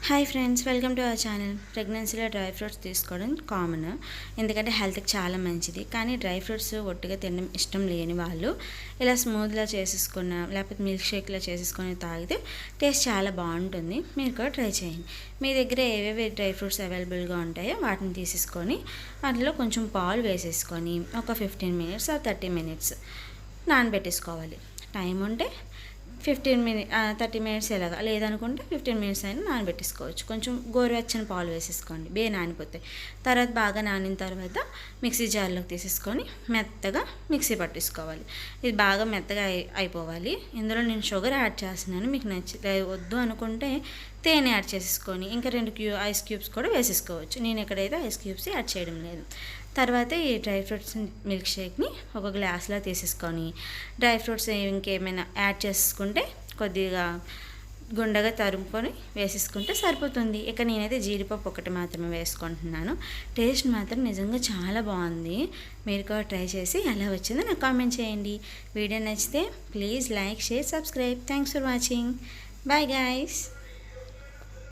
Hi friends, welcome to our channel. ప్రెగ్నెన్సీలో dry fruits తీసుకోవడం common, ఎందుకంటే హెల్త్కి చాలా మంచిది. కానీ డ్రై ఫ్రూట్స్ ఒట్టిగా తినడం ఇష్టం లేని వాళ్ళు ఇలా స్మూత్లా చేసేసుకున్న లేకపోతే మిల్క్ షేక్లా చేసేసుకొని తాగితే టేస్ట్ చాలా బాగుంటుంది. మీరు కూడా ట్రై చేయండి. మీ దగ్గర ఏవేవి డ్రై ఫ్రూట్స్ అవైలబుల్గా ఉంటాయో వాటిని తీసేసుకొని అందులో కొంచెం పాలు వేసేసుకొని ఒక 15 మినిట్స్ ఆర్ 30 మినిట్స్ నానబెట్టేసుకోవాలి. టైం ఉంటే 30 మినిట్స్ ఎలాగా, లేదనుకుంటే 15 మినిట్స్ అయినా నానబెట్టేసుకోవచ్చు. కొంచెం గోరువెచ్చని పాలు వేసేసుకోండి, నానిపోతాయి. తర్వాత బాగా నానిన తర్వాత మిక్సీ జార్లోకి తీసేసుకొని మెత్తగా మిక్సీ పట్టేసుకోవాలి. ఇది బాగా మెత్తగా అయిపోవాలి. ఇందులో నేను షుగర్ యాడ్ చేస్తున్నాను. మీకు వద్దు అనుకుంటే తేనె యాడ్ చేసేసుకొని ఇంకా 2 ఐస్ క్యూబ్స్ కూడా వేసేసుకోవచ్చు. నేను ఎక్కడైతే ఐస్ క్యూబ్స్ యాడ్ చేయడం లేదు. తర్వాత ఈ డ్రై ఫ్రూట్స్ మిల్క్ షేక్ని ఒక గ్లాస్లో తీసేసుకొని డ్రై ఫ్రూట్స్ ఇంకేమైనా యాడ్ చేసుకుంటే కొద్దిగా గుండగా తరుముకొని వేసేసుకుంటే సరిపోతుంది. ఇక నేనైతే జీడిపప్పు ఒకటి మాత్రమే వేసుకుంటున్నాను. టేస్ట్ మాత్రం నిజంగా చాలా బాగుంది. మీరు కూడా ట్రై చేసి ఎలా వచ్చిందో నాకు కామెంట్ చేయండి. వీడియో నచ్చితే please like, share, subscribe. Thanks for watching. Bye guys.